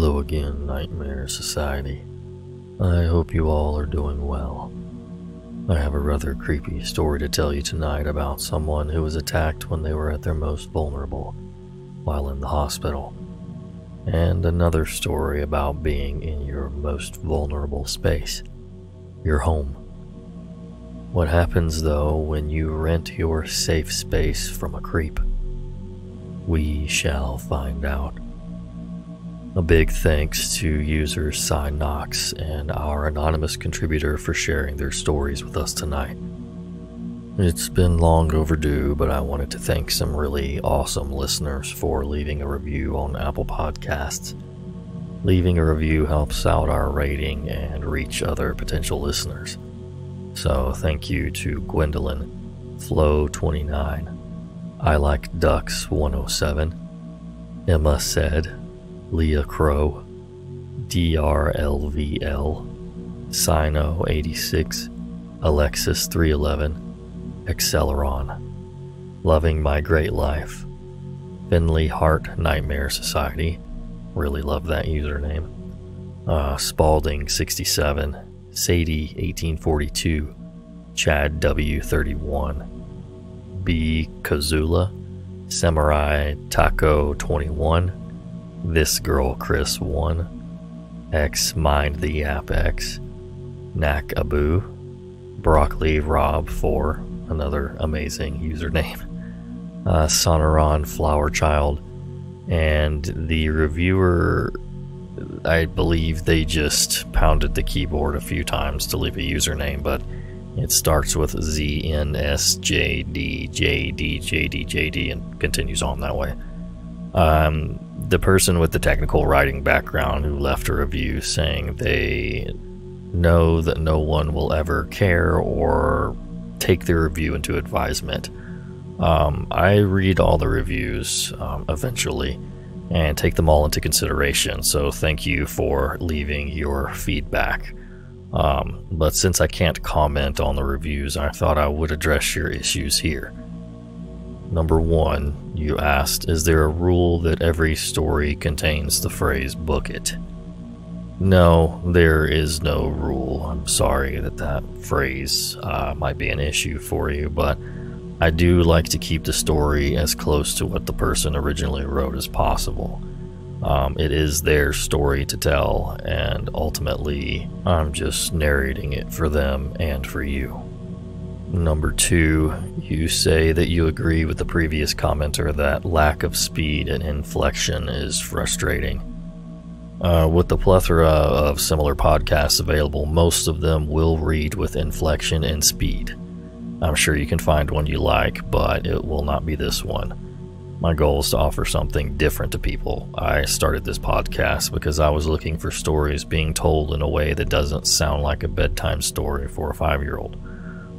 Hello again, Nightmare Society. I hope you all are doing well. I have a rather creepy story to tell you tonight about someone who was attacked when they were at their most vulnerable while in the hospital, and another story about being in your most vulnerable space, your home. What happens though when you rent your safe space from a creep? We shall find out. A big thanks to users sinenox and our anonymous contributor for sharing their stories with us tonight. It's been long overdue, but I wanted to thank some really awesome listeners for leaving a review on Apple Podcasts. Leaving a review helps out our rating and reach other potential listeners. So thank you to Gwendolyn, Flow29, I Like Ducks 107, Emmasaid, Leah Crowe, DrLVL, Sino86, Alexis311, Exeleronn, Lovemygreatlife, Finley Heart Nightmare Society, really love that username, Spalding67, Sadie1842, Chad W31, bkozulla, Samurai Taco 21, This Girl Chris 1, xMindTheYapx, Nak Abu, Broccoli Rob 4, another amazing username, Sonoran Flower Child, and the reviewer, I believe they just pounded the keyboard a few times to leave a username, but it starts with znsjdjd and continues on that way. The person with the technical writing background who left a review saying they know that no one will ever care or take their review into advisement. I read all the reviews eventually and take them all into consideration, so thank you for leaving your feedback. But since I can't comment on the reviews, I thought I would address your issues here. Number 1, you asked, is there a rule that every story contains the phrase book it? No, there is no rule. I'm sorry that phrase might be an issue for you, but I do like to keep the story as close to what the person originally wrote as possible. It is their story to tell, and ultimately, I'm just narrating it for them and for you. Number 2, you say that you agree with the previous commenter that lack of speed and inflection is frustrating. With the plethora of similar podcasts available, most of them will read with inflection and speed. I'm sure you can find one you like, but it will not be this one. My goal is to offer something different to people. I started this podcast because I was looking for stories being told in a way that doesn't sound like a bedtime story for a 5-year-old.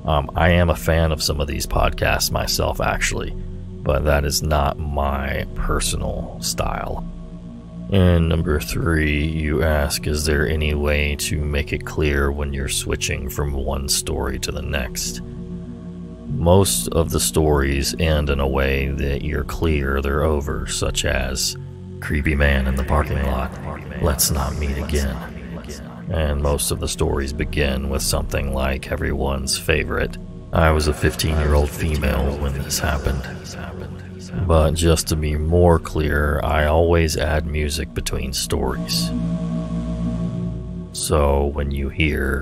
I am a fan of some of these podcasts myself, actually, but that is not my personal style. And number 3, you ask, is there any way to make it clear when you're switching from one story to the next? Most of the stories end in a way that you're clear they're over, such as creepy man in the parking lot, let's not meet again. And most of the stories begin with something like everyone's favorite, I was a 15-year-old female when this happened. But just to be more clear, I always add music between stories. So when you hear,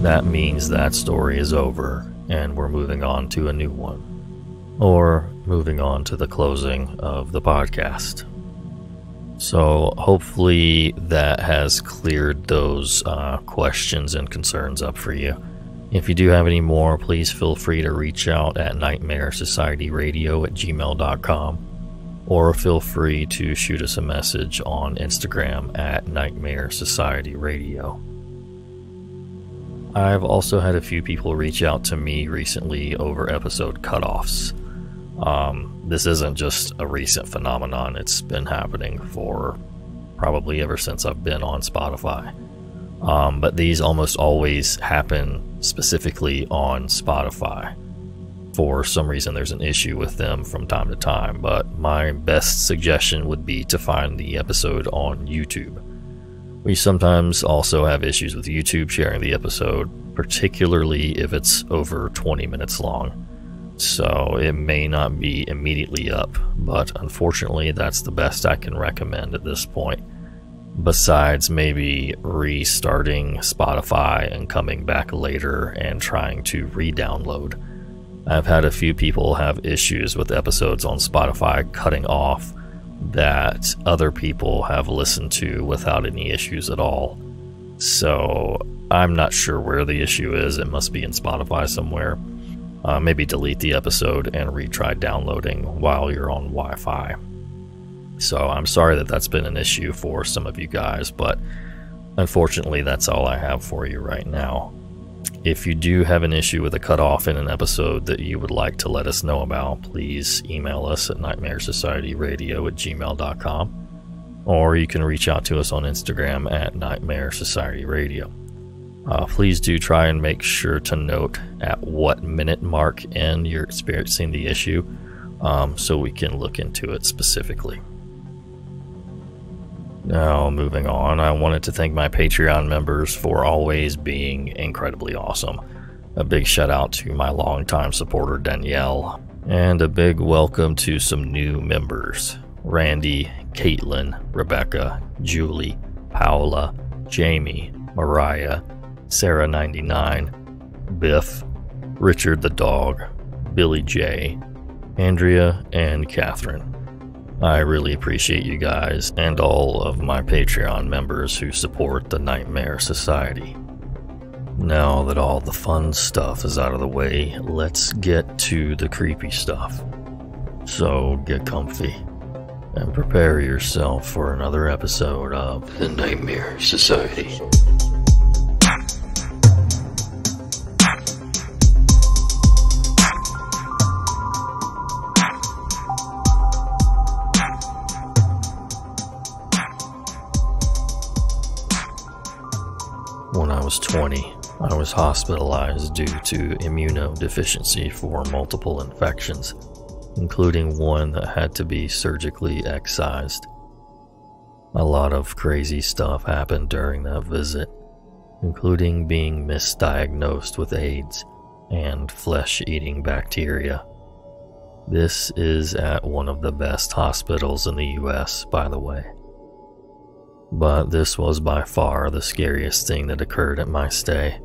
that means that story is over and we're moving on to a new one, or moving on to the closing of the podcast. So hopefully that has cleared those questions and concerns up for you. If you do have any more, please feel free to reach out at nightmarsocietyradio@gmail.com, or feel free to shoot us a message on Instagram at nightmarsocietyradio. I've also had a few people reach out to me recently over episode cutoffs. This isn't just a recent phenomenon, it's been happening for probably ever since I've been on Spotify. But these almost always happen specifically on Spotify. for some reason there's an issue with them from time to time, but my best suggestion would be to find the episode on YouTube. We sometimes also have issues with YouTube sharing the episode, particularly if it's over 20 minutes long. So it may not be immediately up, but unfortunately that's the best I can recommend at this point. Besides maybe restarting Spotify and coming back later and trying to re-download. I've had a few people have issues with episodes on Spotify cutting off that other people have listened to without any issues at all. So I'm not sure where the issue is. It must be in Spotify somewhere. Maybe delete the episode and retry downloading while you're on Wi-Fi. So I'm sorry that that's been an issue for some of you guys, but unfortunately that's all I have for you right now. If you do have an issue with a cutoff in an episode that you would like to let us know about, please email us at nightmarsocietyradio@gmail.com, or you can reach out to us on Instagram at nightmarsocietyradio. Please do try and make sure to note at what minute mark in you're experiencing the issue, so we can look into it specifically. Now, moving on, I wanted to thank my Patreon members for always being incredibly awesome. A big shout out to my longtime supporter Danielle, and a big welcome to some new members: Randy, Caitlin, Rebecca, Julie, Paola, Jamie, Mariah, Sarah99, Biff, Richard the dog, Billy J, Andrea, and Catherine. I really appreciate you guys and all of my Patreon members who support the Nightmare Society. Now that all the fun stuff is out of the way, let's get to the creepy stuff. So get comfy and prepare yourself for another episode of the Nightmare Society. When I was 20, I was hospitalized due to immunodeficiency for multiple infections, including one that had to be surgically excised. A lot of crazy stuff happened during that visit, including being misdiagnosed with AIDS and flesh-eating bacteria. This is at one of the best hospitals in the US, by the way. But this was by far the scariest thing that occurred at my stay.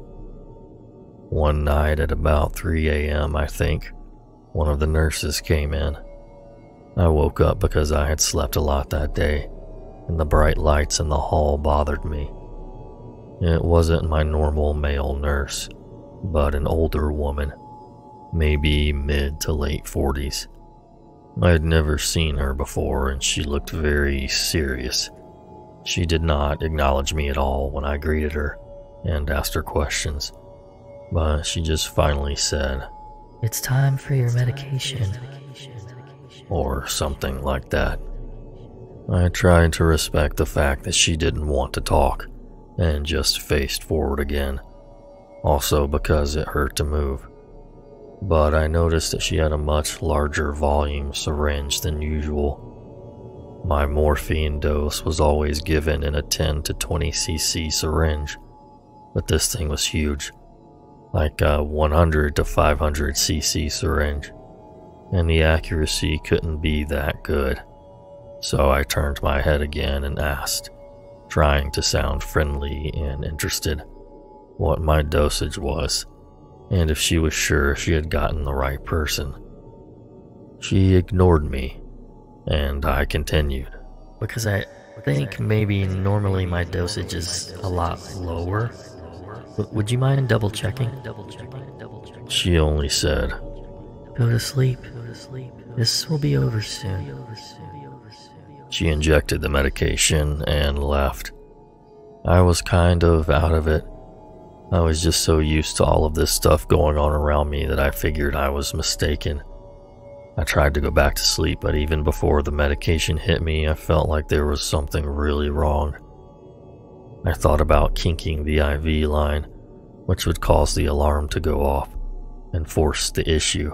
One night at about 3 a.m., I think, one of the nurses came in. I woke up because I had slept a lot that day, and the bright lights in the hall bothered me. It wasn't my normal male nurse, but an older woman, maybe mid to late 40s. I had never seen her before, and she looked very serious. She did not acknowledge me at all when I greeted her and asked her questions, but she just finally said, "It's time for your medication," or something like that. I tried to respect the fact that she didn't want to talk and just faced forward again, also because it hurt to move. But I noticed that she had a much larger volume syringe than usual. My morphine dose was always given in a 10 to 20 cc syringe, but this thing was huge, like a 100 to 500 cc syringe, and the accuracy couldn't be that good. So I turned my head again and asked, trying to sound friendly and interested, what my dosage was, and if she was sure she had gotten the right person. She ignored me, and I continued, "Because I think maybe normally my dosage is a lot lower. Would you mind double checking?" She only said, "Go to sleep. This will be over soon." She injected the medication and left. I was kind of out of it. I was just so used to all of this stuff going on around me that I figured I was mistaken. I tried to go back to sleep, but even before the medication hit me, I felt like there was something really wrong. I thought about kinking the IV line, which would cause the alarm to go off and force the issue,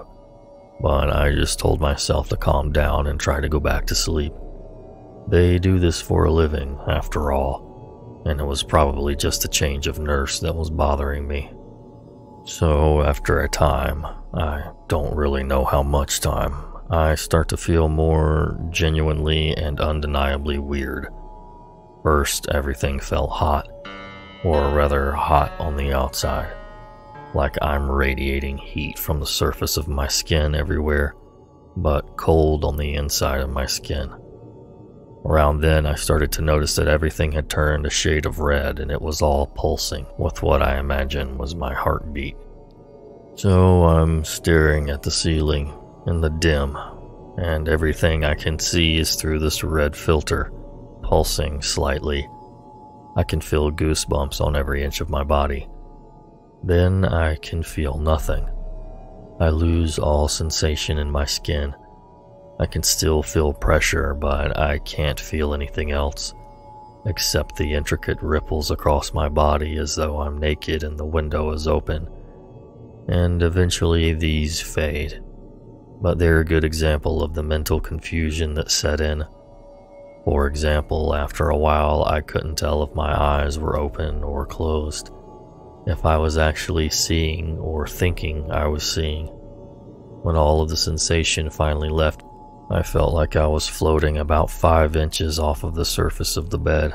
but I just told myself to calm down and try to go back to sleep. They do this for a living, after all, and it was probably just a change of nurse that was bothering me. So after a time, I don't really know how much time, I start to feel more genuinely and undeniably weird. First, everything felt hot, or rather hot on the outside, like I'm radiating heat from the surface of my skin everywhere, but cold on the inside of my skin. Around then, I started to notice that everything had turned a shade of red and it was all pulsing with what I imagine was my heartbeat. So I'm staring at the ceiling in the dim, and everything I can see is through this red filter, pulsing slightly. I can feel goosebumps on every inch of my body. Then I can feel nothing. I lose all sensation in my skin. I can still feel pressure, but I can't feel anything else, except the intricate ripples across my body as though I'm naked and the window is open. And eventually these fade, but they're a good example of the mental confusion that set in. For example, after a while I couldn't tell if my eyes were open or closed, if I was actually seeing or thinking I was seeing. When all of the sensation finally left, I felt like I was floating about 5 inches off of the surface of the bed.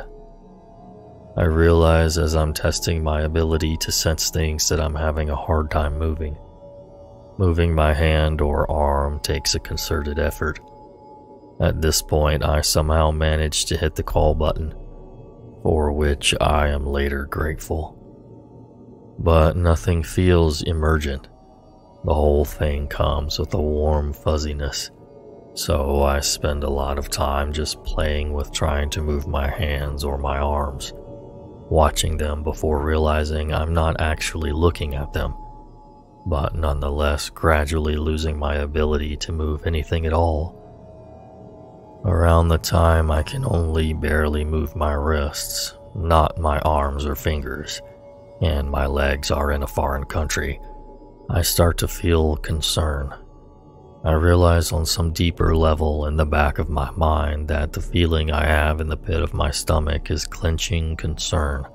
I realize as I'm testing my ability to sense things that I'm having a hard time moving. Moving my hand or arm takes a concerted effort. At this point, I somehow managed to hit the call button, for which I am later grateful. But nothing feels emergent. The whole thing comes with a warm fuzziness. So I spend a lot of time just playing with trying to move my hands or my arms, watching them before realizing I'm not actually looking at them, but nonetheless gradually losing my ability to move anything at all. Around the time I can only barely move my wrists, not my arms or fingers, and my legs are in a foreign country, I start to feel concern. I realize on some deeper level in the back of my mind that the feeling I have in the pit of my stomach is clenching concern,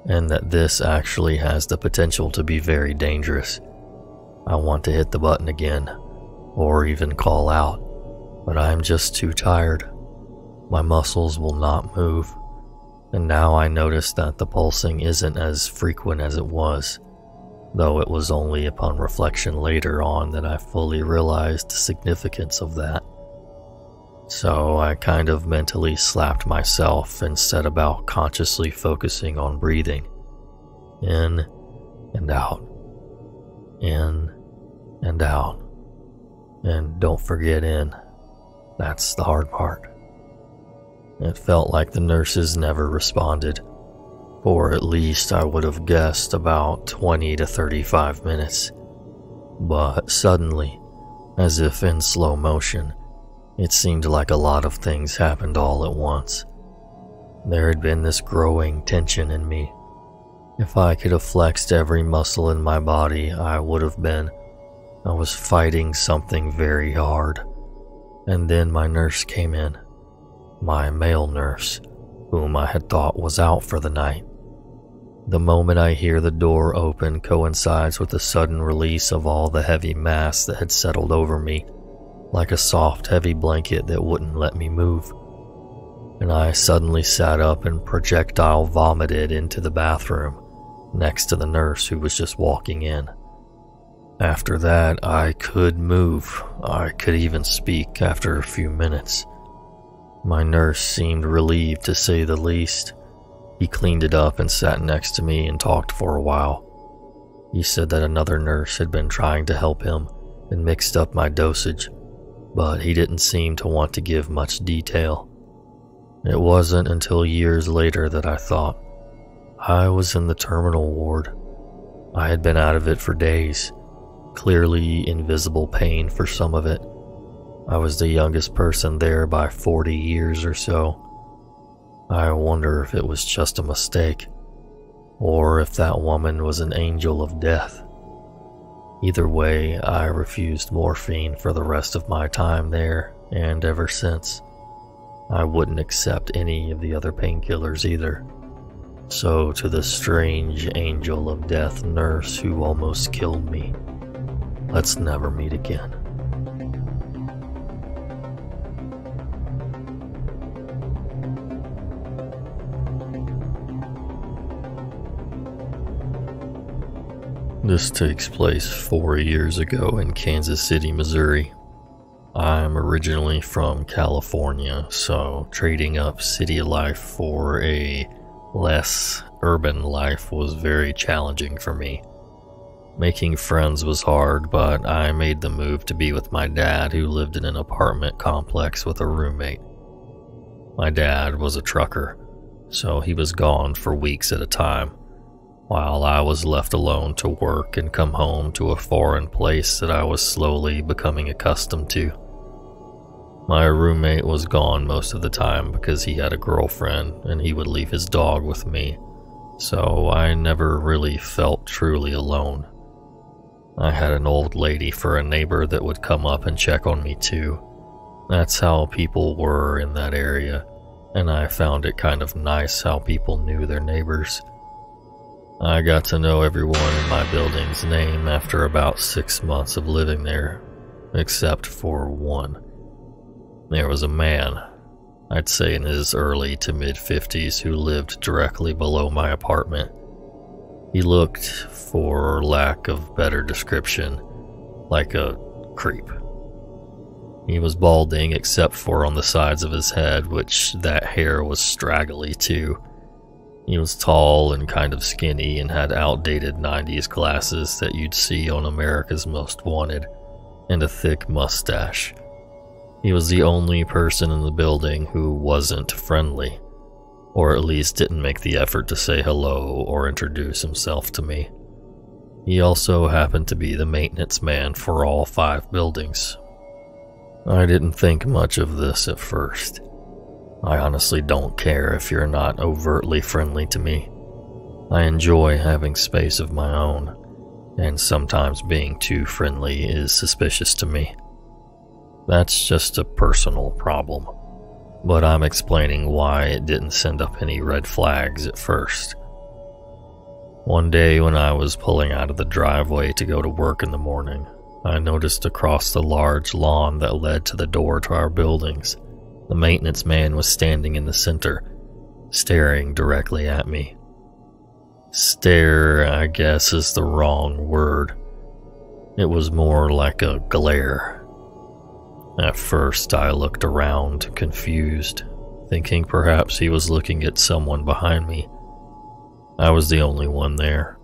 and that this actually has the potential to be very dangerous. I want to hit the button again, or even call out, but I'm just too tired. My muscles will not move, and now I notice that the pulsing isn't as frequent as it was, though it was only upon reflection later on that I fully realized the significance of that. So I kind of mentally slapped myself and set about consciously focusing on breathing. In and out. In and out. And don't forget in. That's the hard part. It felt like the nurses never responded. Or at least I would have guessed about 20 to 35 minutes. But suddenly, as if in slow motion, it seemed like a lot of things happened all at once. There had been this growing tension in me. If I could have flexed every muscle in my body, I would have been. I was fighting something very hard. And then my nurse came in. My male nurse, whom I had thought was out for the night. The moment I hear the door open coincides with the sudden release of all the heavy mass that had settled over me, like a soft, heavy blanket that wouldn't let me move. And I suddenly sat up and projectile vomited into the bathroom, next to the nurse who was just walking in. After that, I could move. I could even speak after a few minutes. My nurse seemed relieved, to say the least. He cleaned it up and sat next to me and talked for a while. He said that another nurse had been trying to help him and mixed up my dosage, but he didn't seem to want to give much detail. It wasn't until years later that I thought. I was in the terminal ward. I had been out of it for days, clearly invisible pain for some of it. I was the youngest person there by 40 years or so. I wonder if it was just a mistake, or if that woman was an angel of death. Either way, I refused morphine for the rest of my time there, and ever since. I wouldn't accept any of the other painkillers either. So to the strange angel of death nurse who almost killed me, let's never meet again. This takes place 4 years ago in Kansas City, Missouri. I'm originally from California, so trading up city life for a less urban life was very challenging for me. Making friends was hard, but I made the move to be with my dad, who lived in an apartment complex with a roommate. My dad was a trucker, so he was gone for weeks at a time, while I was left alone to work and come home to a foreign place that I was slowly becoming accustomed to. My roommate was gone most of the time because he had a girlfriend and he would leave his dog with me, so I never really felt truly alone. I had an old lady for a neighbor that would come up and check on me too. That's how people were in that area, and I found it kind of nice how people knew their neighbors. I got to know everyone in my building's name after about 6 months of living there, except for one. There was a man, I'd say in his early to mid-50s, who lived directly below my apartment. He looked, for lack of better description, like a creep. He was balding except for on the sides of his head, which that hair was straggly too. He was tall and kind of skinny and had outdated 90s glasses that you'd see on America's Most Wanted, and a thick mustache. He was the only person in the building who wasn't friendly, or at least didn't make the effort to say hello or introduce himself to me. He also happened to be the maintenance man for all 5 buildings. I didn't think much of this at first. I honestly don't care if you're not overtly friendly to me. I enjoy having space of my own, and sometimes being too friendly is suspicious to me. That's just a personal problem, but I'm explaining why it didn't send up any red flags at first. One day when I was pulling out of the driveway to go to work in the morning, I noticed across the large lawn that led to the door to our buildings, the maintenance man was standing in the center, staring directly at me. Stare, I guess, is the wrong word. It was more like a glare. At first, I looked around, confused, thinking perhaps he was looking at someone behind me. I was the only one there.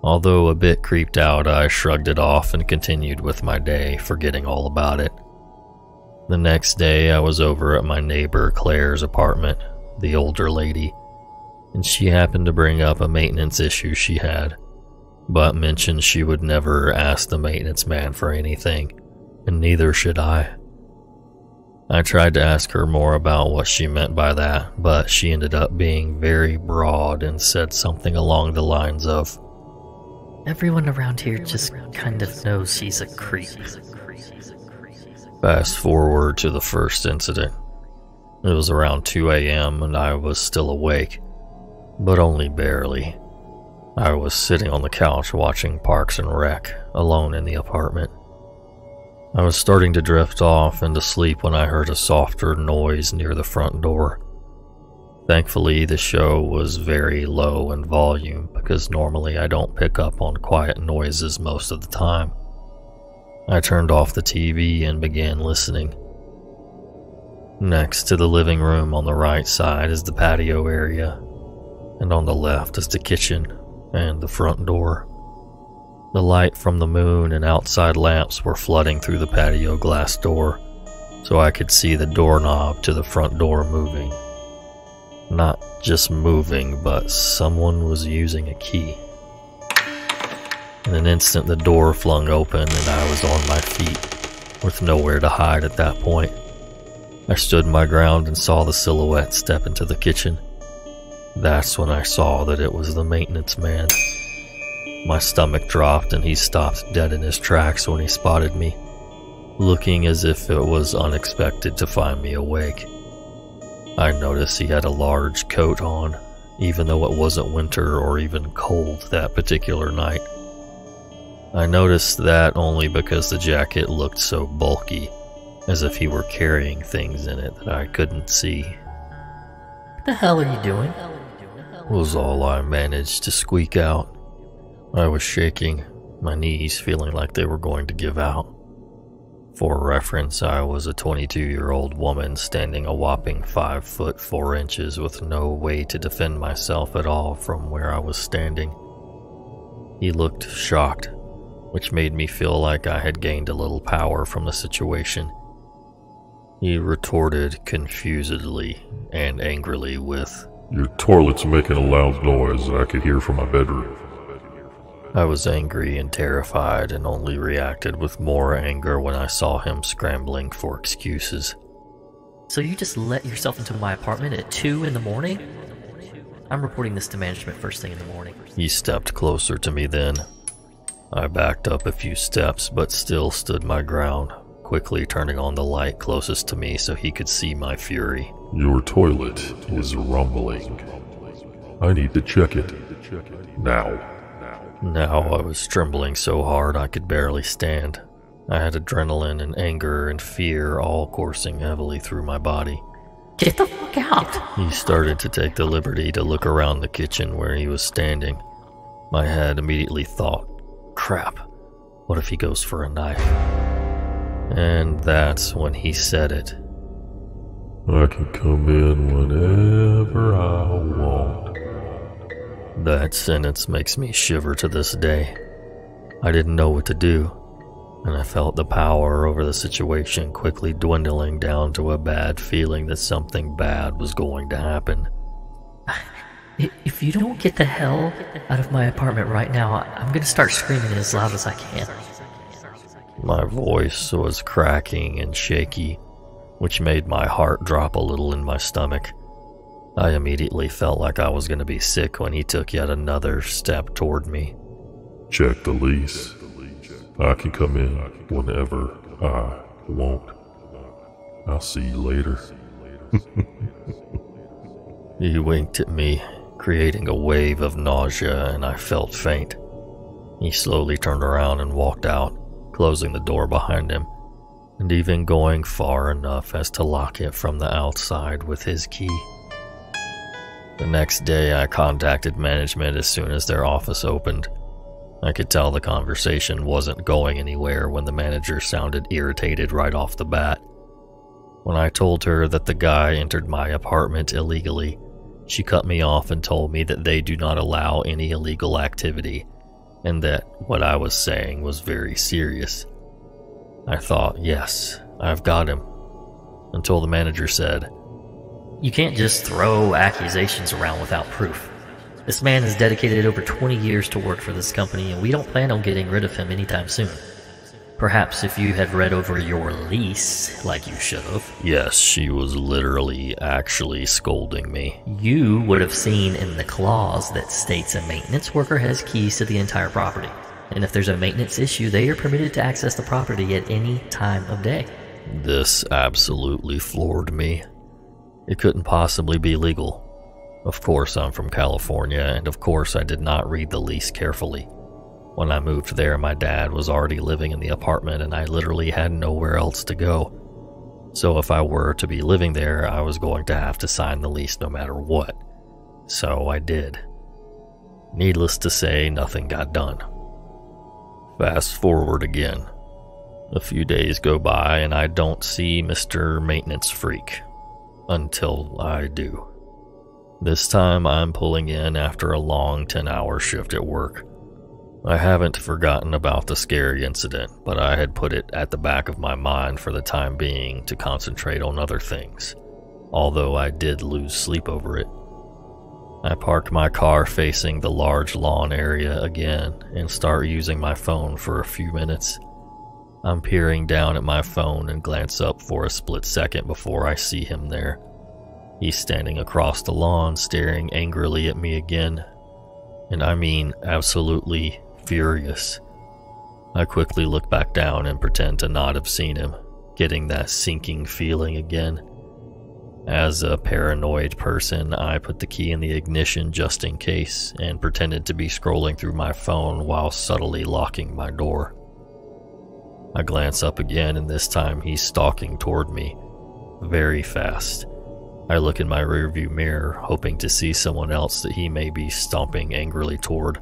Although a bit creeped out, I shrugged it off and continued with my day, forgetting all about it. The next day, I was over at my neighbor Claire's apartment, the older lady, and she happened to bring up a maintenance issue she had, but mentioned she would never ask the maintenance man for anything, and neither should I. I tried to ask her more about what she meant by that, but she ended up being very broad and said something along the lines of, "Everyone around here just kind of knows he's a creep." Fast forward to the first incident. It was around 2 a.m. and I was still awake, but only barely. I was sitting on the couch watching Parks and Rec, alone in the apartment. I was starting to drift off into sleep when I heard a softer noise near the front door. Thankfully, the show was very low in volume because normally I don't pick up on quiet noises most of the time. I turned off the TV and began listening. Next to the living room on the right side is the patio area, and on the left is the kitchen and the front door. The light from the moon and outside lamps were flooding through the patio glass door, so I could see the doorknob to the front door moving. Not just moving, but someone was using a key. In an instant, the door flung open and I was on my feet, with nowhere to hide at that point. I stood my ground and saw the silhouette step into the kitchen. That's when I saw that it was the maintenance man. My stomach dropped and he stopped dead in his tracks when he spotted me, looking as if it was unexpected to find me awake. I noticed he had a large coat on, even though it wasn't winter or even cold that particular night. I noticed that only because the jacket looked so bulky, as if he were carrying things in it that I couldn't see. What the hell are you doing? Was all I managed to squeak out. I was shaking, my knees feeling like they were going to give out. For reference, I was a 22-year-old woman standing a whopping 5 foot 4 inches with no way to defend myself at all from where I was standing. He looked shocked, which made me feel like I had gained a little power from the situation. He retorted confusedly and angrily with, "Your toilet's making a loud noise that I could hear from my bedroom." I was angry and terrified and only reacted with more anger when I saw him scrambling for excuses. So you just let yourself into my apartment at 2 in the morning? I'm reporting this to management first thing in the morning. He stepped closer to me then. I backed up a few steps but still stood my ground, quickly turning on the light closest to me so he could see my fury. "Your toilet is rumbling. I need to check it. Now." Now I was trembling so hard I could barely stand. I had adrenaline and anger and fear all coursing heavily through my body. Get the fuck out! He started to take the liberty to look around the kitchen where he was standing. My head immediately thought, crap, what if he goes for a knife? And that's when he said it. "I can come in whenever I want." That sentence makes me shiver to this day. I didn't know what to do, and I felt the power over the situation quickly dwindling down to a bad feeling that something bad was going to happen. If you don't get the hell out of my apartment right now, I'm gonna start screaming as loud as I can. My voice was cracking and shaky, which made my heart drop a little in my stomach. I immediately felt like I was going to be sick when he took yet another step toward me. "Check the lease. I can come in whenever I want. I'll see you later." He winked at me, creating a wave of nausea, and I felt faint. He slowly turned around and walked out, closing the door behind him, and even going far enough as to lock it from the outside with his key. The next day, I contacted management as soon as their office opened. I could tell the conversation wasn't going anywhere when the manager sounded irritated right off the bat. When I told her that the guy entered my apartment illegally, she cut me off and told me that they do not allow any illegal activity, and that what I was saying was very serious. I thought, yes, I've got him, until the manager said, You can't just throw accusations around without proof. This man has dedicated over 20 years to work for this company, and we don't plan on getting rid of him anytime soon. Perhaps if you had read over your lease, like you should have. Yes, she was literally actually scolding me. You would have seen in the clause that states a maintenance worker has keys to the entire property. And if there's a maintenance issue, they are permitted to access the property at any time of day. This absolutely floored me. It couldn't possibly be legal. Of course, I'm from California, and of course I did not read the lease carefully. When I moved there, my dad was already living in the apartment, and I literally had nowhere else to go. So if I were to be living there, I was going to have to sign the lease no matter what. So I did. Needless to say, nothing got done. Fast forward again. A few days go by, and I don't see Mr. Maintenance Freak. Until I do. This time I'm pulling in after a long 10-hour shift at work. I haven't forgotten about the scary incident, but I had put it at the back of my mind for the time being to concentrate on other things, although I did lose sleep over it. I park my car facing the large lawn area again and start using my phone for a few minutes. I'm peering down at my phone and glance up for a split second before I see him there. He's standing across the lawn staring angrily at me again. And I mean absolutely furious. I quickly look back down and pretend to not have seen him, getting that sinking feeling again. As a paranoid person, I put the key in the ignition just in case and pretended to be scrolling through my phone while subtly locking my door. I glance up again, and this time he's stalking toward me, very fast. I look in my rearview mirror, hoping to see someone else that he may be stomping angrily toward.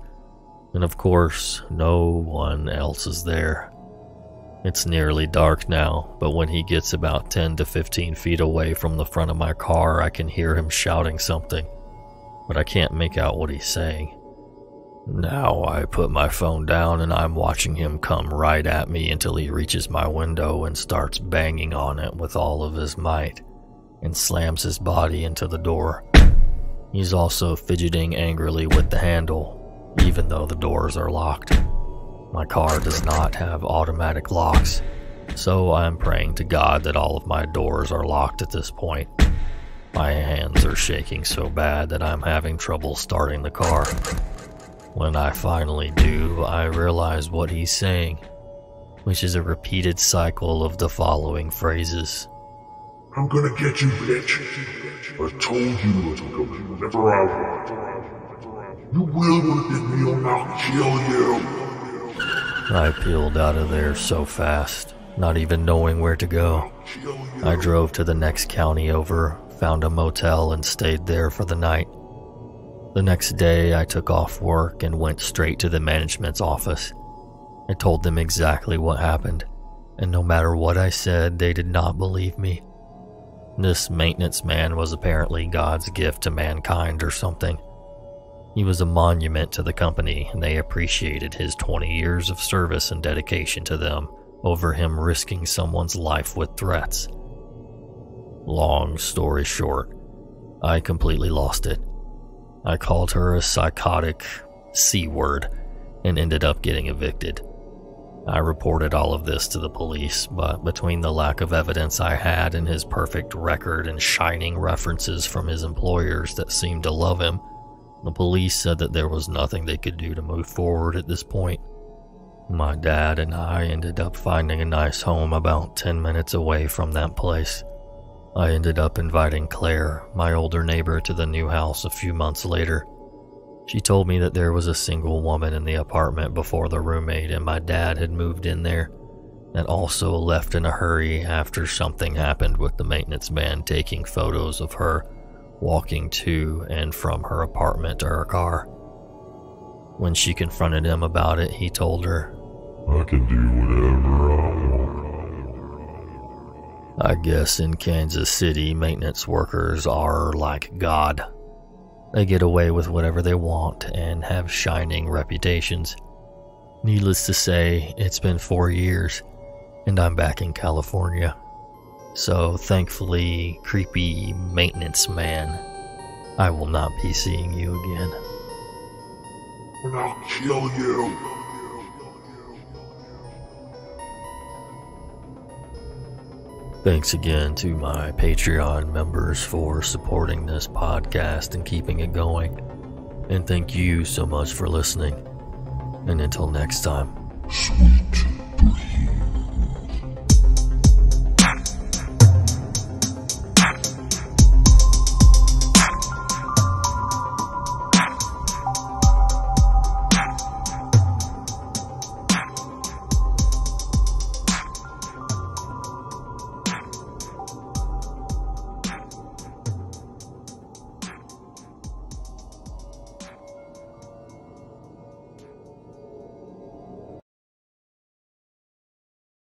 And of course, no one else is there. It's nearly dark now, but when he gets about 10 to 15 feet away from the front of my car, I can hear him shouting something, but I can't make out what he's saying. Now I put my phone down and I'm watching him come right at me until he reaches my window and starts banging on it with all of his might, and slams his body into the door. He's also fidgeting angrily with the handle, even though the doors are locked. My car does not have automatic locks, so I'm praying to God that all of my doors are locked at this point. My hands are shaking so bad that I'm having trouble starting the car. When I finally do, I realize what he's saying, which is a repeated cycle of the following phrases. I'm gonna get you, bitch. I told you it'll go whenever I want. You will want to get me or I'll kill you. I peeled out of there so fast, not even knowing where to go. I drove to the next county over, found a motel and stayed there for the night. The next day I took off work and went straight to the management's office. I told them exactly what happened, and no matter what I said, they did not believe me. This maintenance man was apparently God's gift to mankind or something. He was a monument to the company, and they appreciated his 20 years of service and dedication to them over him risking someone's life with threats. Long story short, I completely lost it. I called her a psychotic C-word and ended up getting evicted. I reported all of this to the police, but between the lack of evidence I had and his perfect record and shining references from his employers that seemed to love him, the police said that there was nothing they could do to move forward at this point. My dad and I ended up finding a nice home about 10 minutes away from that place. I ended up inviting Claire, my older neighbor, to the new house a few months later. She told me that there was a single woman in the apartment before the roommate and my dad had moved in there, that also left in a hurry after something happened with the maintenance man taking photos of her walking to and from her apartment to her car. When she confronted him about it, he told her, I can do whatever I want. I guess in Kansas City, maintenance workers are like God. They get away with whatever they want and have shining reputations. Needless to say, it's been 4 years, and I'm back in California. So thankfully, creepy maintenance man, I will not be seeing you again. And I'll kill you. Thanks again to my Patreon members for supporting this podcast and keeping it going. And thank you so much for listening. And until next time. Sweet.